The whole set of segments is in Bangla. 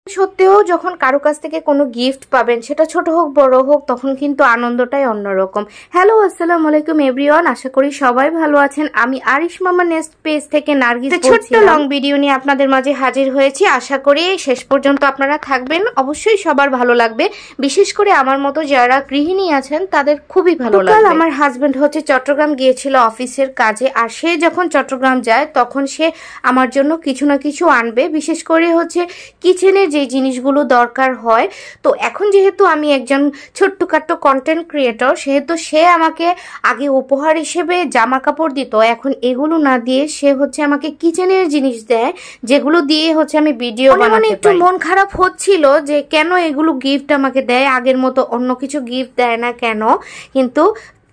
সত্যিও যখন কারো কাছ থেকে কোনো গিফট পাবেন, সেটা ছোট হোক বড় হোক, তখন কিন্তু আনন্দটাই অন্যরকম। হ্যালো, আসসালামু আলাইকুম এভরিওয়ান, আশা করি সবাই ভালো আছেন। আমি আরিশ মামা নেস্ট পেজ থেকে নার্গিস ছোট্ট লং ভিডিও নিয়ে আপনাদের মাঝে হাজির হয়েছি। আশা করি শেষ পর্যন্ত আপনারা থাকবেন, অবশ্যই সবার ভালো লাগবে। বিশেষ করে আমার মতো যারা গৃহিণী আছেন তাদের খুবই ভালো লাগবে। আমার হাজবেন্ড হচ্ছে চট্টগ্রাম গিয়েছিল অফিসের কাজে, আর সে যখন চট্টগ্রাম যায় তখন সে আমার জন্য কিছু না কিছু আনবে, বিশেষ করে হচ্ছে কিচেনের যে জিনিসগুলো দরকার হয়। তো এখন যেহেতু আমি একজন ছোট্টখাট্ট কন্টেন্ট ক্রিয়েটর, সেহেতু সে আমাকে আগে উপহার হিসেবে জামা কাপড় দিত, এখন এগুলো না দিয়ে সে হচ্ছে আমাকে কিচেনের জিনিস দেয়, যেগুলো দিয়ে হচ্ছে আমি ভিডিও বানাতে পারি। একটু মন খারাপ হচ্ছিল যে কেন এগুলো গিফট আমাকে দেয়, আগের মতো অন্য কিছু গিফট দেয় না কেন। কিন্তু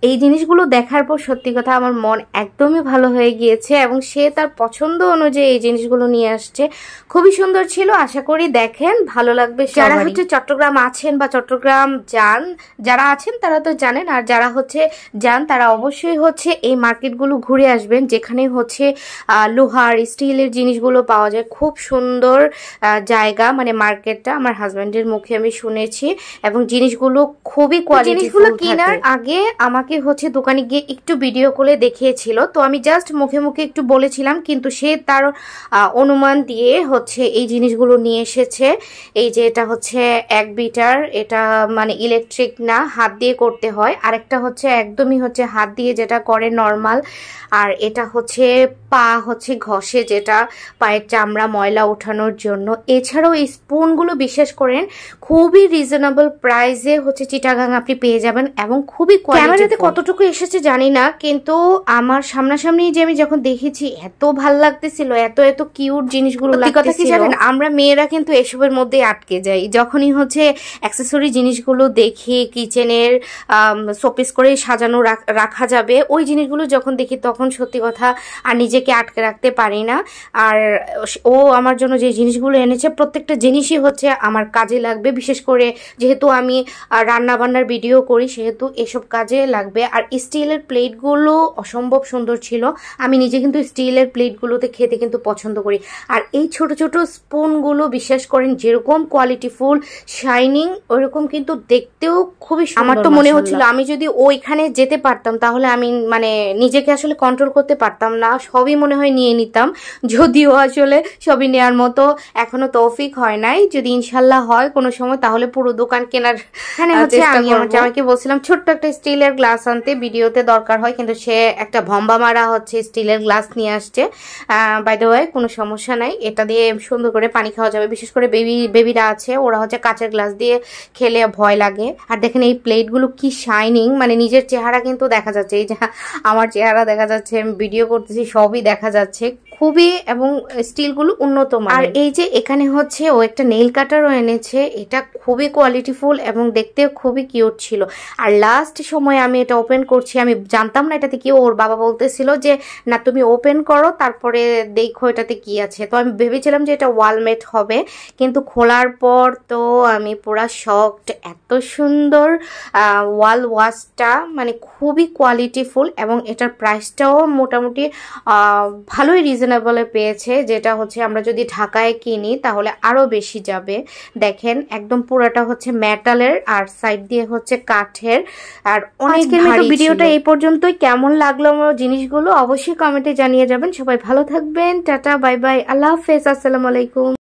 এই জিনিসগুলো দেখার পর সত্যি কথা আমার মন একদমই ভালো হয়ে গিয়েছে, এবং সে তার পছন্দ অনুযায়ী এই জিনিসগুলো নিয়ে আসছে। খুবই সুন্দর ছিল, আশা করি দেখেন ভালো লাগবে। যারা হচ্ছে চট্টগ্রাম আছেন বা চট্টগ্রাম যান, যারা আছেন তারা তো জানেন, আর যারা হচ্ছে যান তারা অবশ্যই হচ্ছে এই মার্কেটগুলো ঘুরে আসবেন, যেখানে হচ্ছে লোহার স্টিলের জিনিসগুলো পাওয়া যায়। খুব সুন্দর জায়গা, মানে মার্কেটটা আমার হাজব্যান্ডের মুখে আমি শুনেছি, এবং জিনিসগুলো খুবই কোয়ালিটি। জিনিসগুলো কেনার আগে আমাকে হচ্ছে দোকানে গিয়ে একটু ভিডিও করে দেখিয়েছিল, তো আমি জাস্ট মুখে মুখে একটু বলেছিলাম, কিন্তু সে তার অনুমান দিয়ে হচ্ছে এই জিনিসগুলো নিয়ে এসেছে। এই যে এটা হচ্ছে 1 বিটার, এটা মানে ইলেকট্রিক না, হাত দিয়ে করতে হয়। আরেকটা হচ্ছে একদমই হচ্ছে হাত দিয়ে যেটা করে নর্মাল, আর এটা হচ্ছে পা হচ্ছে ঘষে, যেটা পায়ের চামড়া ময়লা ওঠানোর জন্য। এছাড়াও এই স্পুনগুলো বিশ্বাস করেন খুবই রিজনেবল প্রাইসে হচ্ছে চিটাগাং আপনি পেয়ে যাবেন, এবং খুবই ক্যামেরাতে কতটুকু এসেছে জানি না, কিন্তু আমার সামনাসামনি যে আমি যখন দেখেছি এত ভাল লাগতেছিল, এত এত কিউট জিনিসগুলো লাগতেছিল। কথা কি জানেন, আমরা মেয়েরা কিন্তু এসবের মধ্যে আটকে যাই। যখনই হচ্ছে অ্যাক্সেসরি জিনিসগুলো দেখি, কিচেনের শোপিস করে সাজানো রাখা যাবে, ওই জিনিসগুলো যখন দেখি তখন সত্যি কথা আর নিজেকে আটকে রাখতে পারি না। আর ও আমার জন্য যে জিনিসগুলো এনেছে প্রত্যেকটা জিনিসই হচ্ছে আমার কাজে লাগবে, বিশেষ করে যেহেতু আমি রান্না বান্নার ভিডিও করি, সেহেতু এসব কাজে লাগবে। আর স্টিলের প্লেটগুলো অসম্ভব সুন্দর ছিল। আমি নিজে কিন্তু স্টিলের প্লেটগুলোতে খেতে কিন্তু পছন্দ করি। আর এই ছোট ছোট স্পুনগুলো বিশ্বাস করেন যেরকম কোয়ালিটিফুল শাইনিং, ওইরকম কিন্তু দেখতেও খুবই সুন্দর। আমার তো মনে হচ্ছিল আমি যদি ওইখানে যেতে পারতাম তাহলে আমি মানে নিজেকে আসলে কন্ট্রোল করতে পারতাম না, সবই মনে হয় নিয়ে নিতাম। যদিও আসলে সবই নেওয়ার মতো এখনো তৌফিক হয় নাই, যদি ইনশাল্লাহ হয় কোনো সময় তাহলে পুরো দোকান কেনার। এখানে হচ্ছে আমি আমার জামাইকে বলছিলাম ছোট্ট একটা স্টিলের গ্লাস আনতে, ভিডিওতে দরকার হয়, কিন্তু সে একটা ভম্বা মারা হচ্ছে স্টিলের গ্লাস নিয়ে আসছে। বাই দ্য ওয়ে কোনো সমস্যা নাই, এটা দিয়ে সুন্দর করে পানি খাওয়া যাবে। বিশেষ করে বেবিরা আছে, ওরা হচ্ছে কাঁচের গ্লাস দিয়ে খেলে ভয় লাগে। আর দেখেন এই প্লেটগুলো কি শাইনিং, মানে নিজের চেহারা কিন্তু দেখা যাচ্ছে, এই যে আমার চেহারা দেখা যাচ্ছে, আমি ভিডিও করতেছি সবই দেখা যাচ্ছে খুবই, এবং স্টিলগুলো উন্নত মানের। আর এই যে এখানে হচ্ছে ও একটা নেইল কাটারও এনেছে, এটা খুবই কোয়ালিটিফুল এবং দেখতে খুবই কিউট ছিল। আর লাস্ট সময় আমি এটা ওপেন করছি, আমি জানতাম না এটাতে কি, ওর বাবা বলতেছিল যে না তুমি ওপেন করো তারপরে দেখো এটাতে কি আছে। তো আমি ভেবেছিলাম যে এটা ওয়ালমেট হবে, কিন্তু খোলার পর তো আমি পুরা শকড। এত সুন্দর ওয়াল ওয়াশটা, মানে খুবই কোয়ালিটিফুল, এবং এটার প্রাইসটাও মোটামুটি ভালোই রিজনেবলে পেয়েছে, যেটা হচ্ছে আমরা যদি ঢাকায় কিনি তাহলে আরো বেশি যাবে। দেখেন একদম পুরাটা হচ্ছে মেটালের, আর সাইড দিয়ে হচ্ছে কাঠের। আর অনেকের মতো ভিডিওটা এই পর্যন্তই। কেমন লাগলো আমার জিনিসগুলো অবশ্যই কমেন্টে জানিয়ে যাবেন। সবাই ভালো থাকবেন, টাটা বাই বাই, আল্লাহ হাফেজ, আসসালামু আলাইকুম।